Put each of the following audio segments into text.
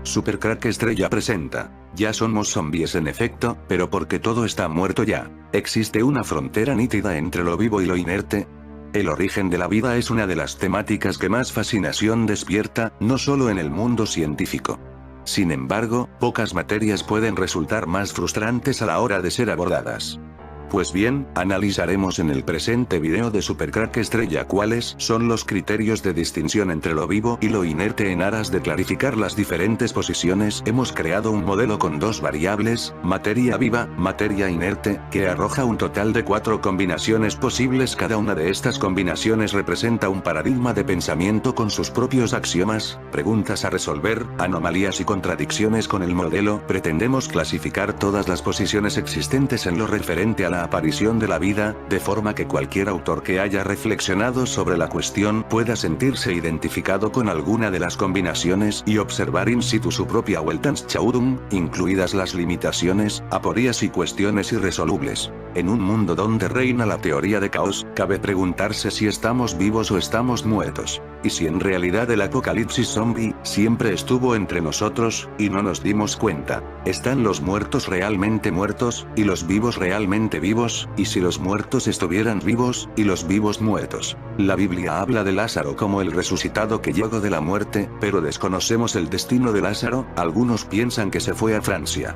Supercrack Estrella presenta. Ya somos zombies en efecto, pero porque todo está muerto ya. ¿Existe una frontera nítida entre lo vivo y lo inerte? El origen de la vida es una de las temáticas que más fascinación despierta, no solo en el mundo científico. Sin embargo, pocas materias pueden resultar más frustrantes a la hora de ser abordadas. Pues bien, analizaremos en el presente video de Supercrack Estrella cuáles son los criterios de distinción entre lo vivo y lo inerte en aras de clarificar las diferentes posiciones. Hemos creado un modelo con dos variables, materia viva, materia inerte, que arroja un total de 4 combinaciones posibles. Cada una de estas combinaciones representa un paradigma de pensamiento con sus propios axiomas, preguntas a resolver, anomalías y contradicciones con el modelo. Pretendemos clasificar todas las posiciones existentes en lo referente a la aparición de la vida, de forma que cualquier autor que haya reflexionado sobre la cuestión pueda sentirse identificado con alguna de las combinaciones y observar in situ su propia Weltanschauung, incluidas las limitaciones, aporías y cuestiones irresolubles. En un mundo donde reina la teoría de caos, cabe preguntarse si estamos vivos o estamos muertos. Y si en realidad el apocalipsis zombie siempre estuvo entre nosotros, y no nos dimos cuenta. ¿Están los muertos realmente muertos, y los vivos realmente vivos? ¿Y si los muertos estuvieran vivos, y los vivos muertos? La Biblia habla de Lázaro como el resucitado que llegó de la muerte, pero desconocemos el destino de Lázaro. Algunos piensan que se fue a Francia.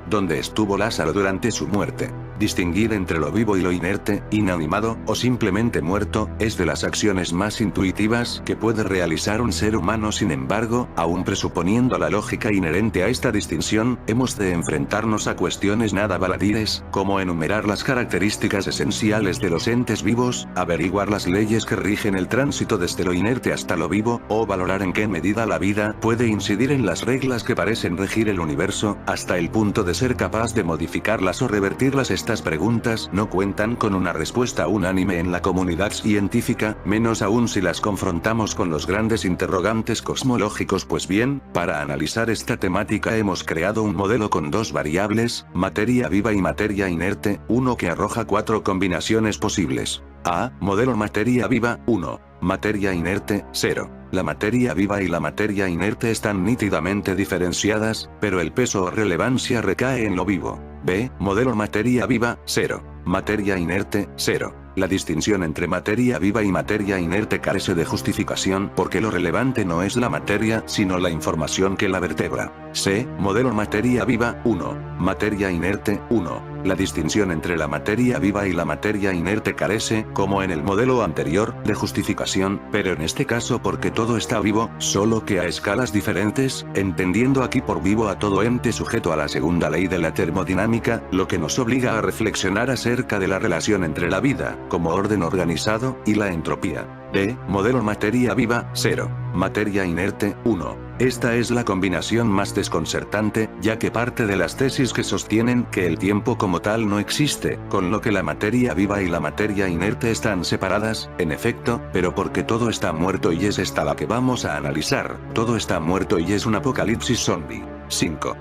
¿Dónde estuvo Lázaro durante su muerte? Distinguir entre lo vivo y lo inerte, inanimado, o simplemente muerto, es de las acciones más intuitivas que puede realizar un ser humano. Sin embargo, aún presuponiendo la lógica inherente a esta distinción, hemos de enfrentarnos a cuestiones nada baladíes, como enumerar las características esenciales de los entes vivos, averiguar las leyes que rigen el tránsito desde lo inerte hasta lo vivo, o valorar en qué medida la vida puede incidir en las reglas que parecen regir el universo, hasta el punto de ser capaz de modificarlas o revertirlas. Estas preguntas no cuentan con una respuesta unánime en la comunidad científica, menos aún si las confrontamos con los grandes interrogantes cosmológicos. Pues bien, para analizar esta temática hemos creado un modelo con dos variables, materia viva y materia inerte, uno que arroja 4 combinaciones posibles. A. Modelo materia viva, 1. Materia inerte, 0. La materia viva y la materia inerte están nítidamente diferenciadas, pero el peso o relevancia recae en lo vivo. B. Modelo materia viva, 0. Materia inerte, 0. La distinción entre materia viva y materia inerte carece de justificación porque lo relevante no es la materia, sino la información que la vertebra. C. Modelo materia viva, 1. Materia inerte, 1. La distinción entre la materia viva y la materia inerte carece, como en el modelo anterior, de justificación, pero en este caso porque todo está vivo, solo que a escalas diferentes, entendiendo aquí por vivo a todo ente sujeto a la segunda ley de la termodinámica, lo que nos obliga a reflexionar acerca de la relación entre la vida, como orden organizado, y la entropía. D. Modelo materia viva, 0. Materia inerte, 1. Esta es la combinación más desconcertante, ya que parte de las tesis que sostienen que el tiempo como tal no existe, con lo que la materia viva y la materia inerte están separadas, en efecto, pero porque todo está muerto y es esta la que vamos a analizar. Todo está muerto y es un apocalipsis zombie. 5.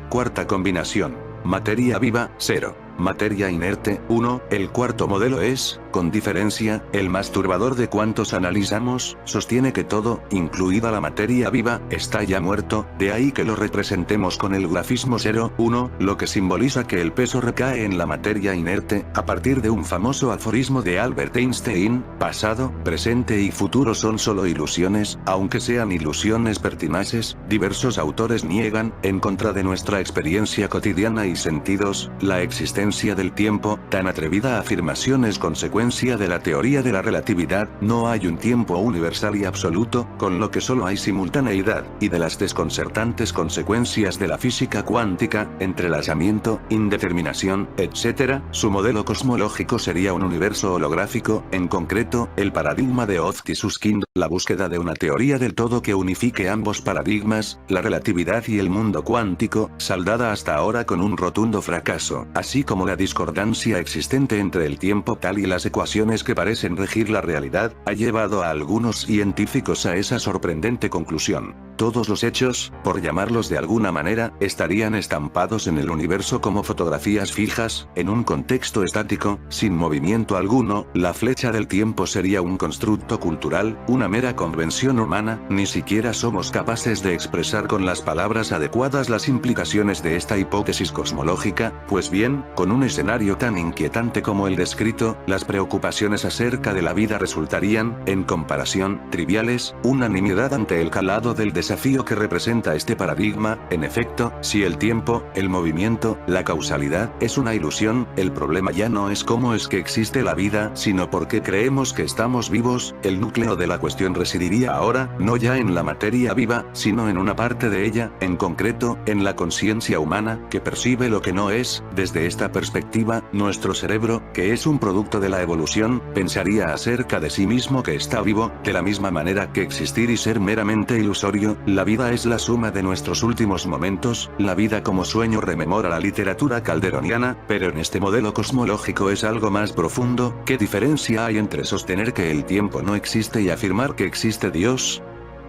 Cuarta combinación. Materia viva, 0. Materia inerte, 1. El cuarto modelo es, con diferencia, el más turbador de cuantos analizamos. Sostiene que todo, incluida la materia viva, está ya muerto, de ahí que lo representemos con el grafismo 0, 1, lo que simboliza que el peso recae en la materia inerte, a partir de un famoso aforismo de Albert Einstein: pasado, presente y futuro son solo ilusiones, aunque sean ilusiones pertinaces. Diversos autores niegan, en contra de nuestra experiencia cotidiana y sentidos, la existencia del tiempo. Tan atrevida afirmación es consecuencia de la teoría de la relatividad. No hay un tiempo universal y absoluto, con lo que solo hay simultaneidad, y de las desconcertantes consecuencias de la física cuántica, entrelazamiento, indeterminación, etc. Su modelo cosmológico sería un universo holográfico, en concreto, el paradigma de Ochtisuskind, la búsqueda de una teoría del todo que unifique ambos paradigmas, la relatividad y el mundo cuántico, saldada hasta ahora con un rotundo fracaso, así como la discordancia existente entre el tiempo tal y las ecuaciones que parecen regir la realidad, ha llevado a algunos científicos a esa sorprendente conclusión. Todos los hechos, por llamarlos de alguna manera, estarían estampados en el universo como fotografías fijas, en un contexto estático, sin movimiento alguno. La flecha del tiempo sería un constructo cultural, una mera convención humana. Ni siquiera somos capaces de expresar con las palabras adecuadas las implicaciones de esta hipótesis cosmológica. Pues bien, con un escenario tan inquietante como el descrito, las preocupaciones acerca de la vida resultarían, en comparación, triviales. Una nimiedad ante el calado del desafío que representa este paradigma. En efecto, si el tiempo, el movimiento, la causalidad, es una ilusión, el problema ya no es cómo es que existe la vida, sino por qué creemos que estamos vivos. El núcleo de la cuestión residiría ahora, no ya en la materia viva, sino en una parte de ella, en concreto, en la conciencia humana, que percibe lo que no es. Desde esta perspectiva, nuestro cerebro, que es un producto de la evolución, pensaría acerca de sí mismo que está vivo, de la misma manera que existir y ser meramente ilusorio. La vida es la suma de nuestros últimos momentos. La vida como sueño rememora la literatura calderoniana, pero en este modelo cosmológico es algo más profundo. ¿Qué diferencia hay entre sostener que el tiempo no existe y afirmar que existe Dios?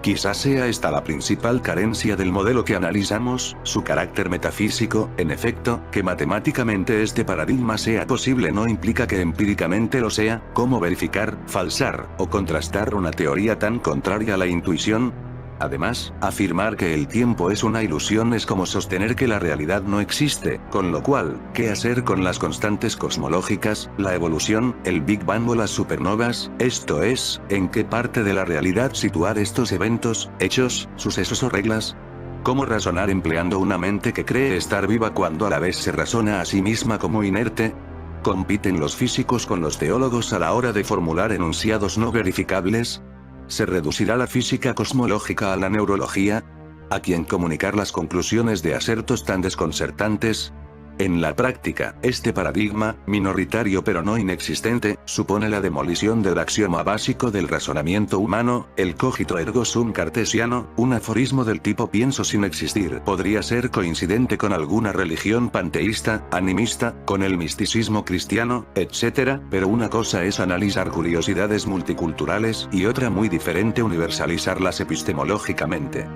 Quizás sea esta la principal carencia del modelo que analizamos, su carácter metafísico. En efecto, que matemáticamente este paradigma sea posible no implica que empíricamente lo sea. ¿Cómo verificar, falsar, o contrastar una teoría tan contraria a la intuición? Además, afirmar que el tiempo es una ilusión es como sostener que la realidad no existe, con lo cual, ¿qué hacer con las constantes cosmológicas, la evolución, el Big Bang o las supernovas? Esto es, ¿en qué parte de la realidad situar estos eventos, hechos, sucesos o reglas? ¿Cómo razonar empleando una mente que cree estar viva cuando a la vez se razona a sí misma como inerte? ¿Compiten los físicos con los teólogos a la hora de formular enunciados no verificables? ¿Se reducirá la física cosmológica a la neurología? ¿A quién comunicar las conclusiones de asertos tan desconcertantes? En la práctica, este paradigma, minoritario pero no inexistente, supone la demolición del axioma básico del razonamiento humano, el cogito ergo sum cartesiano. Un aforismo del tipo pienso sin existir podría ser coincidente con alguna religión panteísta, animista, con el misticismo cristiano, etc., pero una cosa es analizar curiosidades multiculturales y otra muy diferente universalizarlas epistemológicamente.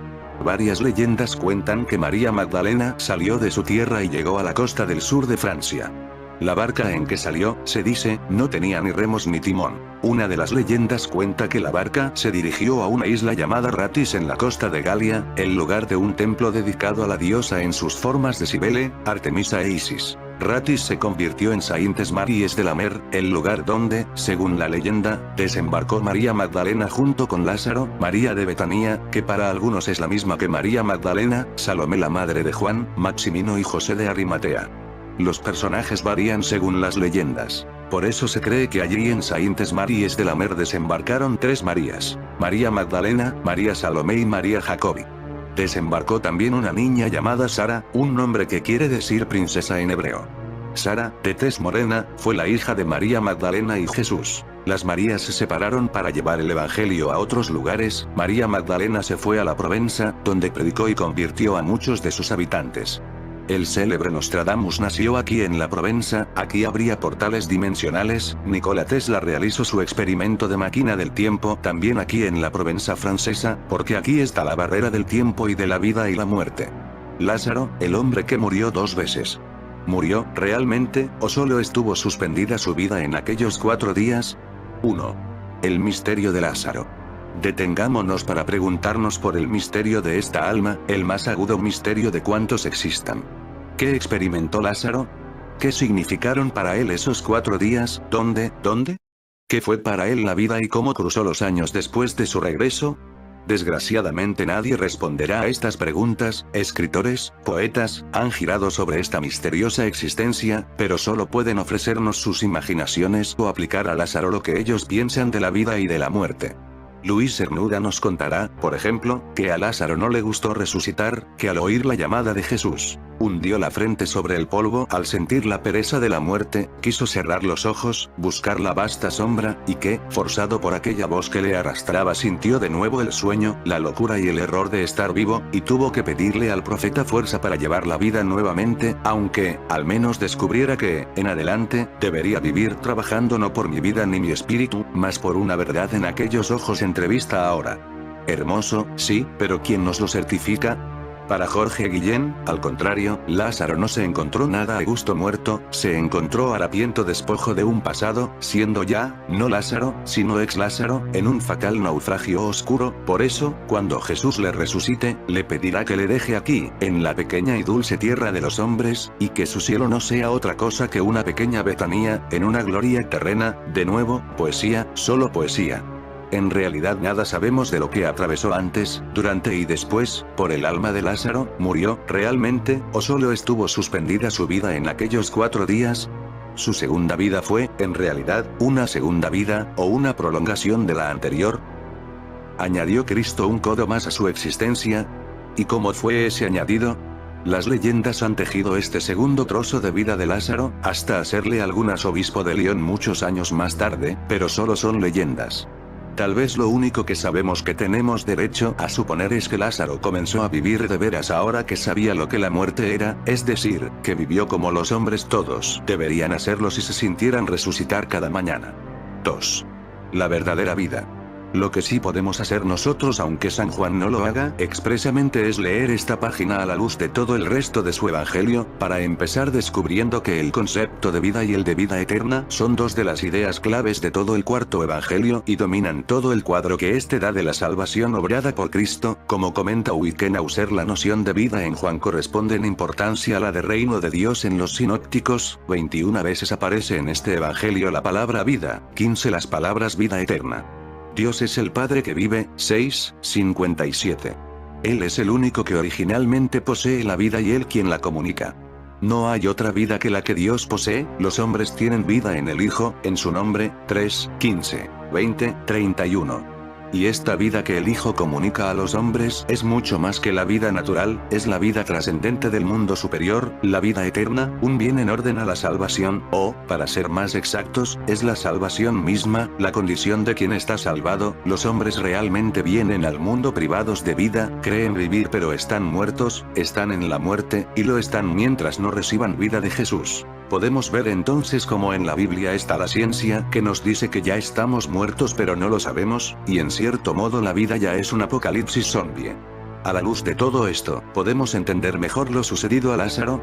Varias leyendas cuentan que María Magdalena salió de su tierra y llegó a la costa del sur de Francia. La barca en que salió, se dice, no tenía ni remos ni timón. Una de las leyendas cuenta que la barca se dirigió a una isla llamada Ratis en la costa de Galia, el lugar de un templo dedicado a la diosa en sus formas de Cibele, Artemisa e Isis. Ratis se convirtió en Saintes Maries de la Mer, el lugar donde, según la leyenda, desembarcó María Magdalena junto con Lázaro, María de Betanía, que para algunos es la misma que María Magdalena, Salomé la madre de Juan, Maximino y José de Arimatea. Los personajes varían según las leyendas. Por eso se cree que allí en Saintes Maries de la Mer desembarcaron tres Marías: María Magdalena, María Salomé y María Jacobi. Desembarcó también una niña llamada Sara, un nombre que quiere decir princesa en hebreo. Sara, de tez morena, fue la hija de María Magdalena y Jesús. Las Marías se separaron para llevar el evangelio a otros lugares. María Magdalena se fue a la Provenza, donde predicó y convirtió a muchos de sus habitantes. El célebre Nostradamus nació aquí en la Provenza, aquí habría portales dimensionales. Nikola Tesla realizó su experimento de máquina del tiempo también aquí en la Provenza francesa, porque aquí está la barrera del tiempo y de la vida y la muerte. Lázaro, el hombre que murió 2 veces. ¿Murió, realmente, o solo estuvo suspendida su vida en aquellos 4 días? 1. El misterio de Lázaro. Detengámonos para preguntarnos por el misterio de esta alma, el más agudo misterio de cuantos existan. ¿Qué experimentó Lázaro? ¿Qué significaron para él esos 4 días? ¿Dónde? ¿Qué fue para él la vida y cómo cruzó los años después de su regreso? Desgraciadamente nadie responderá a estas preguntas. Escritores, poetas, han girado sobre esta misteriosa existencia, pero solo pueden ofrecernos sus imaginaciones o aplicar a Lázaro lo que ellos piensan de la vida y de la muerte. Luis Cernuda nos contará, por ejemplo, que a Lázaro no le gustó resucitar, que al oír la llamada de Jesús, hundió la frente sobre el polvo al sentir la pereza de la muerte, quiso cerrar los ojos, buscar la vasta sombra, y que, forzado por aquella voz que le arrastraba, sintió de nuevo el sueño, la locura y el error de estar vivo, y tuvo que pedirle al profeta fuerza para llevar la vida nuevamente, aunque, al menos descubriera que, en adelante, debería vivir trabajando no por mi vida ni mi espíritu, mas por una verdad en aquellos ojos entrevista ahora. Hermoso, sí, pero ¿quién nos lo certifica? Para Jorge Guillén, al contrario, Lázaro no se encontró nada a gusto muerto, se encontró harapiento despojo de un pasado, siendo ya, no Lázaro, sino ex Lázaro, en un fatal naufragio oscuro, por eso, cuando Jesús le resucite, le pedirá que le deje aquí, en la pequeña y dulce tierra de los hombres, y que su cielo no sea otra cosa que una pequeña Betanía, en una gloria terrena, de nuevo, poesía, solo poesía. En realidad nada sabemos de lo que atravesó antes, durante y después, por el alma de Lázaro, ¿murió, realmente, o solo estuvo suspendida su vida en aquellos 4 días? ¿Su segunda vida fue, en realidad, una segunda vida, o una prolongación de la anterior? ¿Añadió Cristo un codo más a su existencia? ¿Y cómo fue ese añadido? Las leyendas han tejido este segundo trozo de vida de Lázaro, hasta hacerle algún arzobispo de León muchos años más tarde, pero solo son leyendas. Tal vez lo único que sabemos que tenemos derecho a suponer es que Lázaro comenzó a vivir de veras ahora que sabía lo que la muerte era, es decir, que vivió como los hombres todos deberían hacerlo si se sintieran resucitar cada mañana. 2. La verdadera vida. Lo que sí podemos hacer nosotros, aunque San Juan no lo haga expresamente, es leer esta página a la luz de todo el resto de su evangelio, para empezar descubriendo que el concepto de vida y el de vida eterna son 2 de las ideas claves de todo el cuarto evangelio y dominan todo el cuadro que este da de la salvación obrada por Cristo. Como comenta Wickenhauser, la noción de vida en Juan corresponde en importancia a la de reino de Dios en los sinópticos, 21 veces aparece en este evangelio la palabra vida, 15 las palabras vida eterna. Dios es el Padre que vive, 6:57. Él es el único que originalmente posee la vida y Él quien la comunica. No hay otra vida que la que Dios posee, los hombres tienen vida en el Hijo, en su nombre, 3:15, 20, 31. Y esta vida que el Hijo comunica a los hombres es mucho más que la vida natural, es la vida trascendente del mundo superior, la vida eterna, un bien en orden a la salvación, o, para ser más exactos, es la salvación misma, la condición de quien está salvado. Los hombres realmente vienen al mundo privados de vida, creen vivir pero están muertos, están en la muerte, y lo están mientras no reciban vida de Jesús. Podemos ver entonces cómo en la Biblia está la ciencia que nos dice que ya estamos muertos pero no lo sabemos, y en cierto modo la vida ya es un apocalipsis zombie. A la luz de todo esto, ¿podemos entender mejor lo sucedido a Lázaro?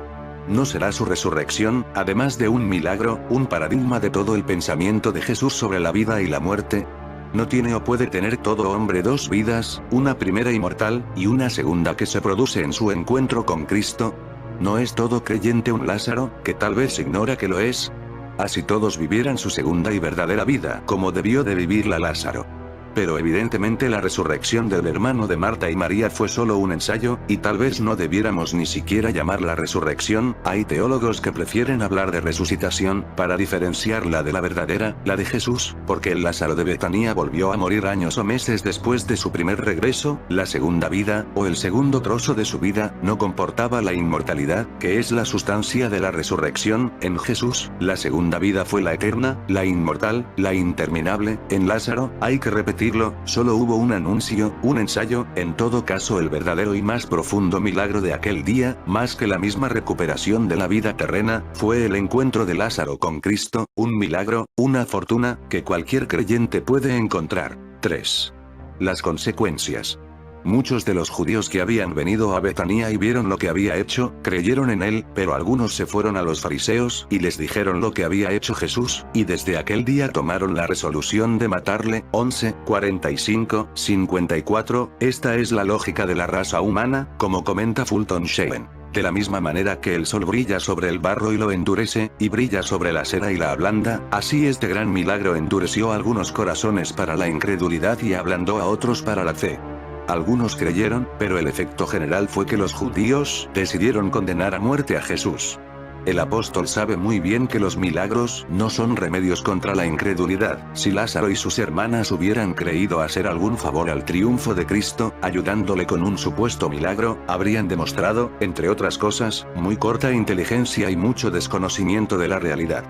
¿No será su resurrección, además de un milagro, un paradigma de todo el pensamiento de Jesús sobre la vida y la muerte? ¿No tiene o puede tener todo hombre 2 vidas, una primera inmortal, y una segunda que se produce en su encuentro con Cristo? ¿No es todo creyente un Lázaro, que tal vez ignora que lo es? Así todos vivieran su segunda y verdadera vida, como debió de vivirla Lázaro. Pero evidentemente la resurrección del hermano de Marta y María fue solo un ensayo, y tal vez no debiéramos ni siquiera llamarla resurrección. Hay teólogos que prefieren hablar de resucitación, para diferenciarla de la verdadera, la de Jesús, porque el Lázaro de Betanía volvió a morir años o meses después de su primer regreso. La segunda vida, o el segundo trozo de su vida, no comportaba la inmortalidad, que es la sustancia de la resurrección. En Jesús, la segunda vida fue la eterna, la inmortal, la interminable. En Lázaro, hay que repetir, solo hubo un anuncio, un ensayo, en todo caso el verdadero y más profundo milagro de aquel día, más que la misma recuperación de la vida terrena, fue el encuentro de Lázaro con Cristo, un milagro, una fortuna, que cualquier creyente puede encontrar. 3. Las consecuencias. Muchos de los judíos que habían venido a Betanía y vieron lo que había hecho, creyeron en él, pero algunos se fueron a los fariseos y les dijeron lo que había hecho Jesús, y desde aquel día tomaron la resolución de matarle. 11:45-54. Esta es la lógica de la raza humana, como comenta Fulton Sheen. De la misma manera que el sol brilla sobre el barro y lo endurece, y brilla sobre la cera y la ablanda, así este gran milagro endureció algunos corazones para la incredulidad y ablandó a otros para la fe. Algunos creyeron, pero el efecto general fue que los judíos decidieron condenar a muerte a Jesús. El apóstol sabe muy bien que los milagros no son remedios contra la incredulidad. Si Lázaro y sus hermanas hubieran creído hacer algún favor al triunfo de Cristo, ayudándole con un supuesto milagro, habrían demostrado, entre otras cosas, muy corta inteligencia y mucho desconocimiento de la realidad.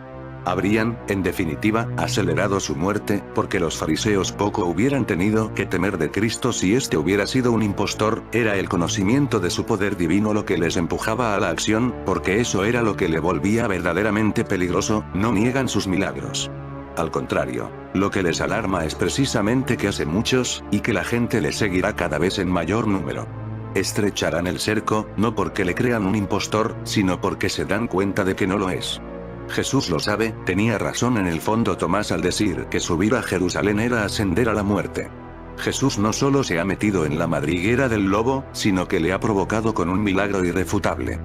Habrían, en definitiva, acelerado su muerte, porque los fariseos poco hubieran tenido que temer de Cristo si éste hubiera sido un impostor, era el conocimiento de su poder divino lo que les empujaba a la acción, porque eso era lo que le volvía verdaderamente peligroso, no niegan sus milagros. Al contrario, lo que les alarma es precisamente que hace muchos, y que la gente le seguirá cada vez en mayor número. Estrecharán el cerco, no porque le crean un impostor, sino porque se dan cuenta de que no lo es. Jesús lo sabe, tenía razón en el fondo Tomás al decir que subir a Jerusalén era ascender a la muerte. Jesús no solo se ha metido en la madriguera del lobo, sino que le ha provocado con un milagro irrefutable.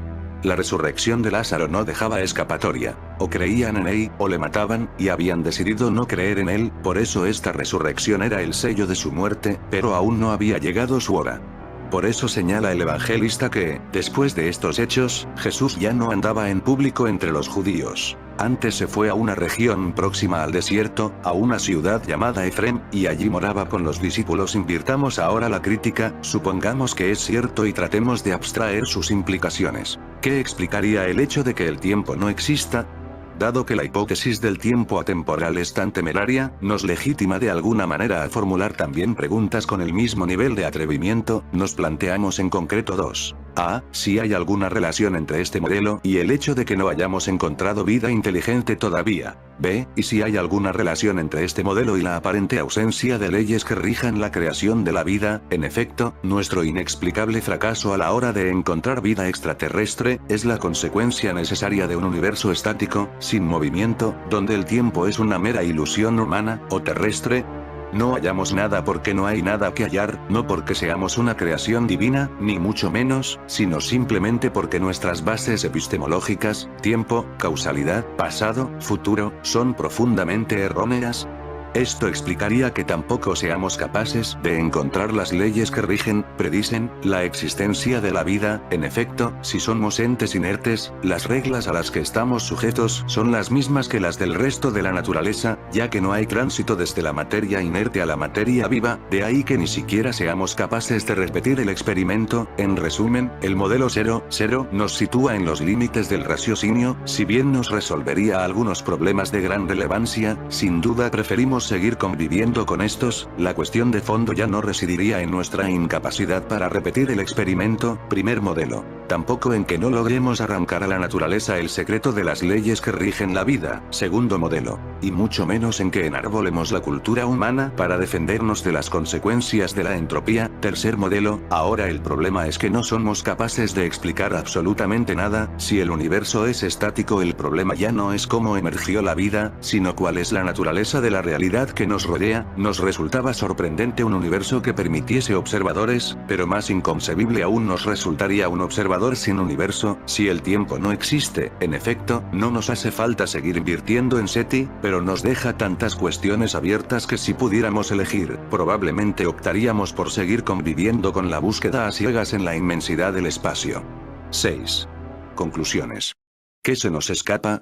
La resurrección de Lázaro no dejaba escapatoria. O creían en él, o le mataban, y habían decidido no creer en él, por eso esta resurrección era el sello de su muerte, pero aún no había llegado su hora. Por eso señala el evangelista que, después de estos hechos, Jesús ya no andaba en público entre los judíos. Antes se fue a una región próxima al desierto, a una ciudad llamada Efrem, y allí moraba con los discípulos. Invirtamos ahora la crítica, supongamos que es cierto y tratemos de abstraer sus implicaciones. ¿Qué explicaría el hecho de que el tiempo no exista? Dado que la hipótesis del tiempo atemporal es tan temeraria, nos legitima de alguna manera a formular también preguntas con el mismo nivel de atrevimiento, nos planteamos en concreto dos. A. Si hay alguna relación entre este modelo y el hecho de que no hayamos encontrado vida inteligente todavía. B. Y si hay alguna relación entre este modelo y la aparente ausencia de leyes que rijan la creación de la vida. En efecto, nuestro inexplicable fracaso a la hora de encontrar vida extraterrestre, es la consecuencia necesaria de un universo estático, sin movimiento, donde el tiempo es una mera ilusión humana, o terrestre. No hallamos nada porque no hay nada que hallar, no porque seamos una creación divina, ni mucho menos, sino simplemente porque nuestras bases epistemológicas, tiempo, causalidad, pasado, futuro, son profundamente erróneas. Esto explicaría que tampoco seamos capaces de encontrar las leyes que rigen, predicen, la existencia de la vida. En efecto, si somos entes inertes, las reglas a las que estamos sujetos son las mismas que las del resto de la naturaleza, ya que no hay tránsito desde la materia inerte a la materia viva, de ahí que ni siquiera seamos capaces de repetir el experimento. En resumen, el modelo 0,0 nos sitúa en los límites del raciocinio, si bien nos resolvería algunos problemas de gran relevancia, sin duda preferimos seguir conviviendo con estos. La cuestión de fondo ya no residiría en nuestra incapacidad para repetir el experimento, primer modelo, tampoco en que no logremos arrancar a la naturaleza el secreto de las leyes que rigen la vida, segundo modelo, y mucho menos en que enarbolemos la cultura humana para defendernos de las consecuencias de la entropía, tercer modelo. Ahora el problema es que no somos capaces de explicar absolutamente nada. Si el universo es estático, el problema ya no es cómo emergió la vida, sino cuál es la naturaleza de la realidad que nos rodea. Nos resultaba sorprendente un universo que permitiese observadores, pero más inconcebible aún nos resultaría un observador sin universo. Si el tiempo no existe, en efecto, no nos hace falta seguir invirtiendo en SETI, pero nos deja tantas cuestiones abiertas que si pudiéramos elegir, probablemente optaríamos por seguir conviviendo con la búsqueda a ciegas en la inmensidad del espacio. 6. Conclusiones. ¿Qué se nos escapa?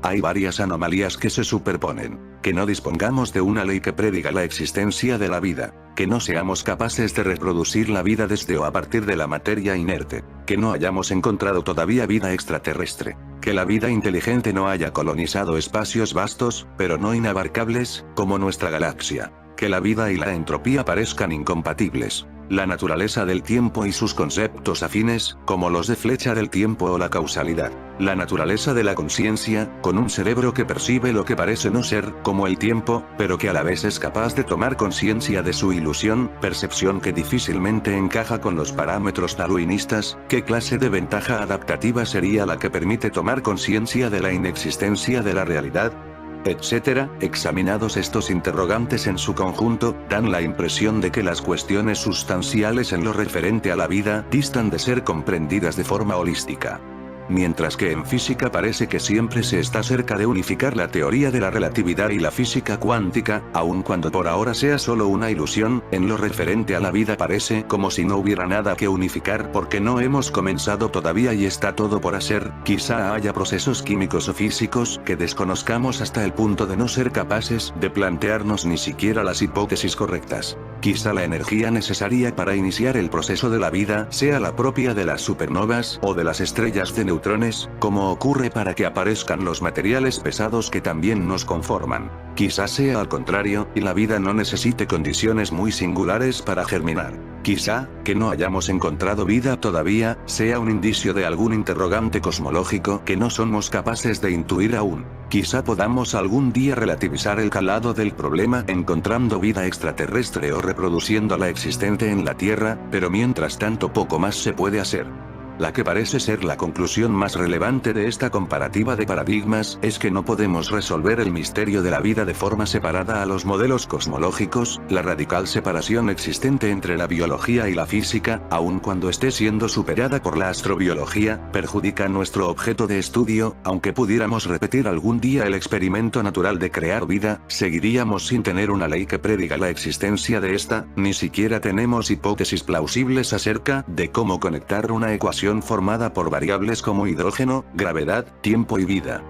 Hay varias anomalías que se superponen. Que no dispongamos de una ley que prediga la existencia de la vida. Que no seamos capaces de reproducir la vida desde o a partir de la materia inerte. Que no hayamos encontrado todavía vida extraterrestre. Que la vida inteligente no haya colonizado espacios vastos, pero no inabarcables, como nuestra galaxia. Que la vida y la entropía parezcan incompatibles. La naturaleza del tiempo y sus conceptos afines, como los de flecha del tiempo o la causalidad. La naturaleza de la conciencia, con un cerebro que percibe lo que parece no ser, como el tiempo, pero que a la vez es capaz de tomar conciencia de su ilusión, percepción que difícilmente encaja con los parámetros darwinistas. ¿Qué clase de ventaja adaptativa sería la que permite tomar conciencia de la inexistencia de la realidad? Etcétera. Examinados estos interrogantes en su conjunto, dan la impresión de que las cuestiones sustanciales en lo referente a la vida distan de ser comprendidas de forma holística. Mientras que en física parece que siempre se está cerca de unificar la teoría de la relatividad y la física cuántica, aun cuando por ahora sea solo una ilusión, en lo referente a la vida parece como si no hubiera nada que unificar porque no hemos comenzado todavía y está todo por hacer. Quizá haya procesos químicos o físicos que desconozcamos hasta el punto de no ser capaces de plantearnos ni siquiera las hipótesis correctas. Quizá la energía necesaria para iniciar el proceso de la vida sea la propia de las supernovas o de las estrellas de neutrones, como ocurre para que aparezcan los materiales pesados que también nos conforman. Quizá sea al contrario, y la vida no necesite condiciones muy singulares para germinar. Quizá, que no hayamos encontrado vida todavía, sea un indicio de algún interrogante cosmológico que no somos capaces de intuir aún. Quizá podamos algún día relativizar el calado del problema encontrando vida extraterrestre o reproduciendo la existente en la Tierra, pero mientras tanto poco más se puede hacer. La que parece ser la conclusión más relevante de esta comparativa de paradigmas es que no podemos resolver el misterio de la vida de forma separada a los modelos cosmológicos. La radical separación existente entre la biología y la física, aun cuando esté siendo superada por la astrobiología, perjudica nuestro objeto de estudio. Aunque pudiéramos repetir algún día el experimento natural de crear vida, seguiríamos sin tener una ley que prediga la existencia de esta. Ni siquiera tenemos hipótesis plausibles acerca de cómo conectar una ecuación formada por variables como hidrógeno, gravedad, tiempo y vida.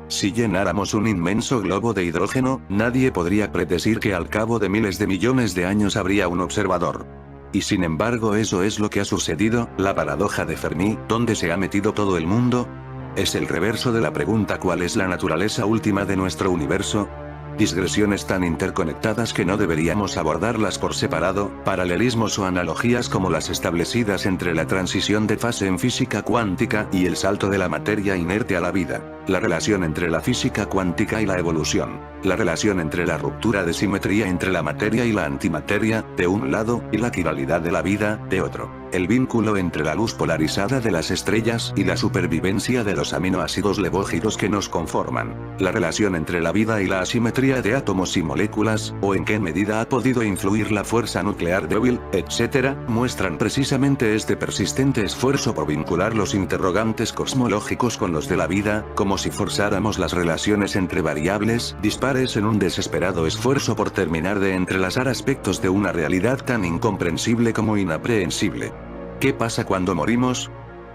Si llenáramos un inmenso globo de hidrógeno, nadie podría predecir que al cabo de miles de millones de años habría un observador. Y sin embargo eso es lo que ha sucedido. La paradoja de Fermi, ¿dónde se ha metido todo el mundo? Es el reverso de la pregunta ¿cuál es la naturaleza última de nuestro universo? Digresiones tan interconectadas que no deberíamos abordarlas por separado, paralelismos o analogías como las establecidas entre la transición de fase en física cuántica y el salto de la materia inerte a la vida, la relación entre la física cuántica y la evolución, la relación entre la ruptura de simetría entre la materia y la antimateria, de un lado, y la quiralidad de la vida, de otro. El vínculo entre la luz polarizada de las estrellas y la supervivencia de los aminoácidos levógiros que nos conforman. La relación entre la vida y la asimetría de átomos y moléculas, o en qué medida ha podido influir la fuerza nuclear débil, etc., muestran precisamente este persistente esfuerzo por vincular los interrogantes cosmológicos con los de la vida, como si forzáramos las relaciones entre variables dispares en un desesperado esfuerzo por terminar de entrelazar aspectos de una realidad tan incomprensible como inaprehensible. ¿Qué pasa cuando morimos?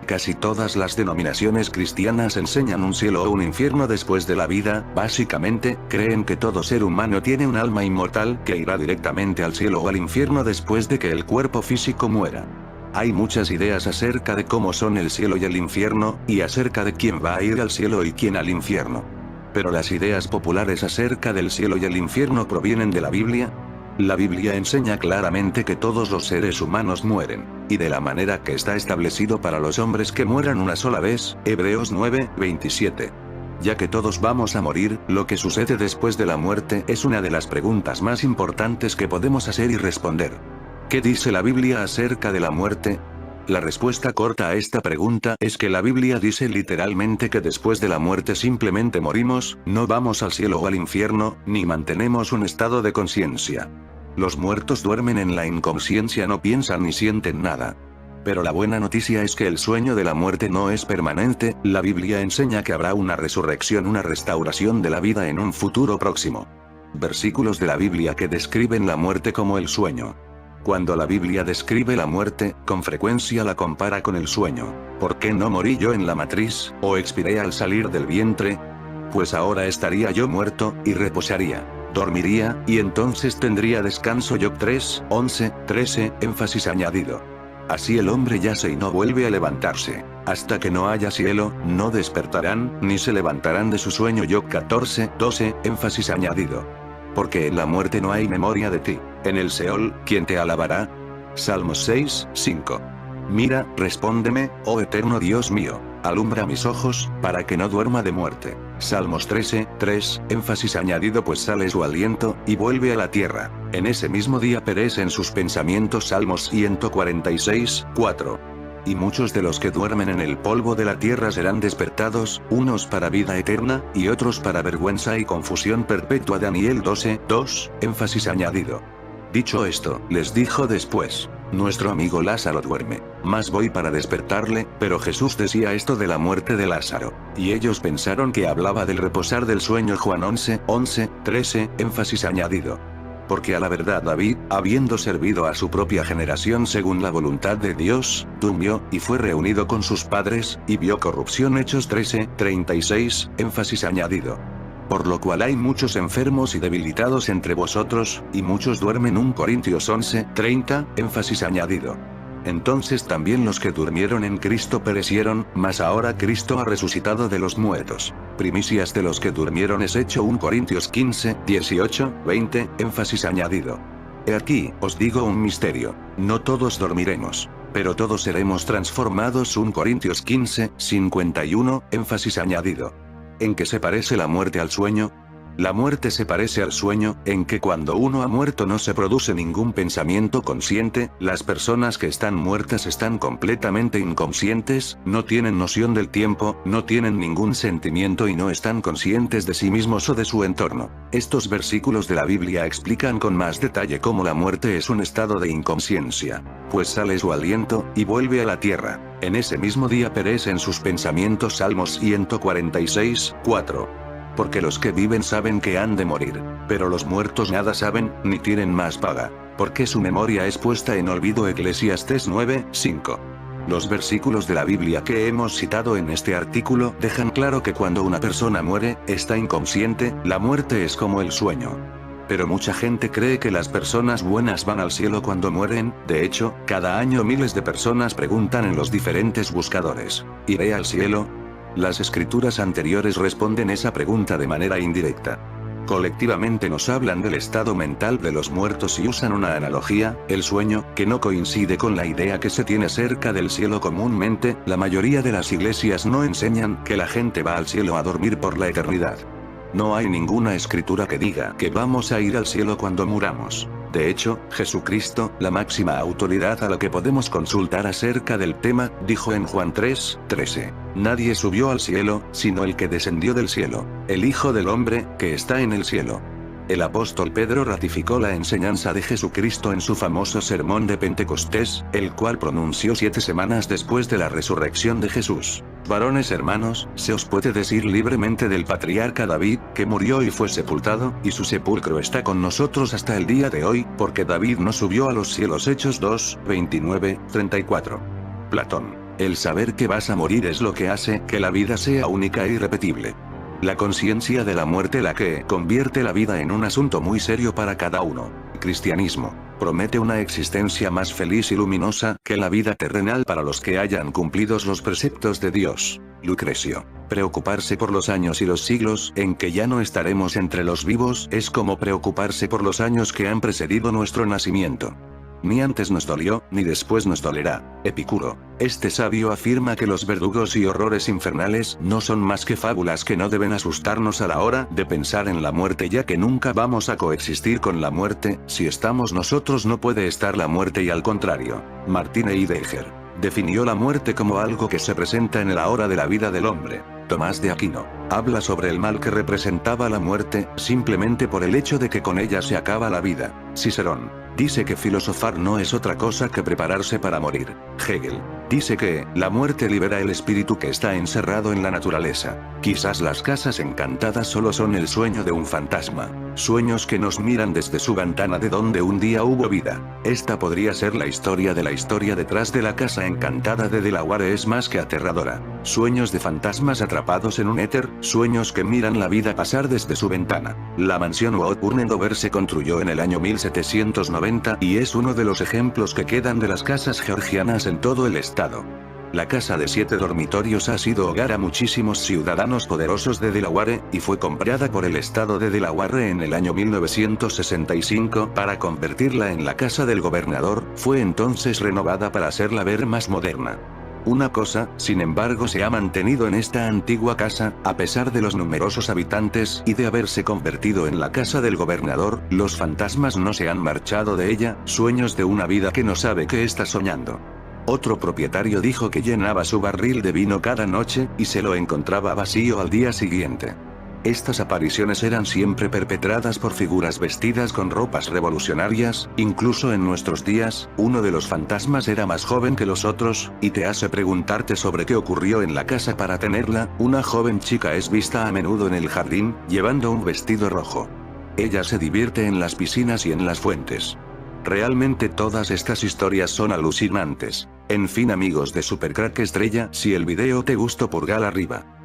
Casi todas las denominaciones cristianas enseñan un cielo o un infierno después de la vida. Básicamente, creen que todo ser humano tiene un alma inmortal que irá directamente al cielo o al infierno después de que el cuerpo físico muera. Hay muchas ideas acerca de cómo son el cielo y el infierno, y acerca de quién va a ir al cielo y quién al infierno. Pero las ideas populares acerca del cielo y el infierno provienen de la Biblia. La Biblia enseña claramente que todos los seres humanos mueren, y de la manera que está establecido para los hombres que mueran una sola vez, Hebreos 9:27. Ya que todos vamos a morir, lo que sucede después de la muerte es una de las preguntas más importantes que podemos hacer y responder. ¿Qué dice la Biblia acerca de la muerte? La respuesta corta a esta pregunta es que la Biblia dice literalmente que después de la muerte simplemente morimos, no vamos al cielo o al infierno, ni mantenemos un estado de conciencia. Los muertos duermen en la inconsciencia, no piensan ni sienten nada. Pero la buena noticia es que el sueño de la muerte no es permanente. La Biblia enseña que habrá una resurrección, una restauración de la vida en un futuro próximo. Versículos de la Biblia que describen la muerte como el sueño. Cuando la Biblia describe la muerte, con frecuencia la compara con el sueño. ¿Por qué no morí yo en la matriz, o expiré al salir del vientre? Pues ahora estaría yo muerto, y reposaría. Dormiría, y entonces tendría descanso. Job 3:11-13, énfasis añadido. Así el hombre yace y no vuelve a levantarse. Hasta que no haya cielo, no despertarán, ni se levantarán de su sueño. Job 14:12, énfasis añadido. Porque en la muerte no hay memoria de ti. En el Seol, ¿quién te alabará? Salmos 6:5. Mira, respóndeme, oh eterno Dios mío, alumbra mis ojos, para que no duerma de muerte. Salmos 13:3, énfasis añadido, pues sale su aliento, y vuelve a la tierra. En ese mismo día perecen sus pensamientos. Salmos 146:4. Y muchos de los que duermen en el polvo de la tierra serán despertados, unos para vida eterna, y otros para vergüenza y confusión perpetua. Daniel 12:2, énfasis añadido. Dicho esto, les dijo después: nuestro amigo Lázaro duerme, mas voy para despertarle. Pero Jesús decía esto de la muerte de Lázaro, y ellos pensaron que hablaba del reposar del sueño. Juan 11:13, énfasis añadido. Porque a la verdad David, habiendo servido a su propia generación según la voluntad de Dios, durmió, y fue reunido con sus padres, y vio corrupción. Hechos 13:36, énfasis añadido. Por lo cual hay muchos enfermos y debilitados entre vosotros, y muchos duermen. 1 Corintios 11:30, énfasis añadido. Entonces también los que durmieron en Cristo perecieron, mas ahora Cristo ha resucitado de los muertos. Primicias de los que durmieron es hecho. 1 Corintios 15:18-20, énfasis añadido. He aquí, os digo un misterio: no todos dormiremos, pero todos seremos transformados. 1 Corintios 15:51, énfasis añadido. ¿En qué se parece la muerte al sueño? La muerte se parece al sueño, en que cuando uno ha muerto no se produce ningún pensamiento consciente. Las personas que están muertas están completamente inconscientes, no tienen noción del tiempo, no tienen ningún sentimiento y no están conscientes de sí mismos o de su entorno. Estos versículos de la Biblia explican con más detalle cómo la muerte es un estado de inconsciencia, pues sale su aliento, y vuelve a la tierra. En ese mismo día perecen sus pensamientos. Salmos 146:4. Porque los que viven saben que han de morir, pero los muertos nada saben, ni tienen más paga, porque su memoria es puesta en olvido. Eclesiastés 9:5. Los versículos de la Biblia que hemos citado en este artículo dejan claro que cuando una persona muere, está inconsciente. La muerte es como el sueño. Pero mucha gente cree que las personas buenas van al cielo cuando mueren. De hecho, cada año miles de personas preguntan en los diferentes buscadores: ¿iré al cielo? Las escrituras anteriores responden esa pregunta de manera indirecta. Colectivamente nos hablan del estado mental de los muertos y usan una analogía, el sueño, que no coincide con la idea que se tiene acerca del cielo comúnmente. La mayoría de las iglesias no enseñan que la gente va al cielo a dormir por la eternidad. No hay ninguna escritura que diga que vamos a ir al cielo cuando muramos. De hecho, Jesucristo, la máxima autoridad a la que podemos consultar acerca del tema, dijo en Juan 3:13: nadie subió al cielo, sino el que descendió del cielo, el Hijo del Hombre, que está en el cielo. El apóstol Pedro ratificó la enseñanza de Jesucristo en su famoso sermón de Pentecostés, el cual pronunció 7 semanas después de la resurrección de Jesús. Varones hermanos, se os puede decir libremente del patriarca David, que murió y fue sepultado, y su sepulcro está con nosotros hasta el día de hoy, porque David no subió a los cielos. Hechos 2:29-34. Platón. El saber que vas a morir es lo que hace que la vida sea única e irrepetible. La conciencia de la muerte la que convierte la vida en un asunto muy serio para cada uno. Cristianismo promete una existencia más feliz y luminosa que la vida terrenal para los que hayan cumplido los preceptos de Dios. Lucrecio. Preocuparse por los años y los siglos en que ya no estaremos entre los vivos es como preocuparse por los años que han precedido nuestro nacimiento. Ni antes nos dolió, ni después nos dolerá. Epicuro. Este sabio afirma que los verdugos y horrores infernales no son más que fábulas que no deben asustarnos a la hora de pensar en la muerte, ya que nunca vamos a coexistir con la muerte. Si estamos nosotros no puede estar la muerte, y al contrario. Martin Heidegger definió la muerte como algo que se presenta en el ahora de la vida del hombre. Tomás de Aquino habla sobre el mal que representaba la muerte, simplemente por el hecho de que con ella se acaba la vida. Cicerón dice que filosofar no es otra cosa que prepararse para morir. Hegel dice que la muerte libera el espíritu que está encerrado en la naturaleza. Quizás las casas encantadas solo son el sueño de un fantasma, sueños que nos miran desde su ventana de donde un día hubo vida. Esta podría ser la historia de la historia detrás de la casa encantada de Delaware. Es más que aterradora. Sueños de fantasmas atrapados en un éter, sueños que miran la vida pasar desde su ventana. La mansión Woodburn en Dover se construyó en el año 1790 y es uno de los ejemplos que quedan de las casas georgianas en todo el estado. La casa de 7 dormitorios ha sido hogar a muchísimos ciudadanos poderosos de Delaware, y fue comprada por el estado de Delaware en el año 1965 para convertirla en la casa del gobernador. Fue entonces renovada para hacerla ver más moderna. Una cosa, sin embargo, se ha mantenido en esta antigua casa, a pesar de los numerosos habitantes y de haberse convertido en la casa del gobernador: los fantasmas no se han marchado de ella, sueños de una vida que no sabe que está soñando. Otro propietario dijo que llenaba su barril de vino cada noche, y se lo encontraba vacío al día siguiente. Estas apariciones eran siempre perpetradas por figuras vestidas con ropas revolucionarias, incluso en nuestros días, uno de los fantasmas era más joven que los otros, y te hace preguntarte sobre qué ocurrió en la casa para tenerla. Una joven chica es vista a menudo en el jardín, llevando un vestido rojo. Ella se divierte en las piscinas y en las fuentes. Realmente todas estas historias son alucinantes. En fin amigos de Supercrack Estrella, si el video te gustó pulgar arriba.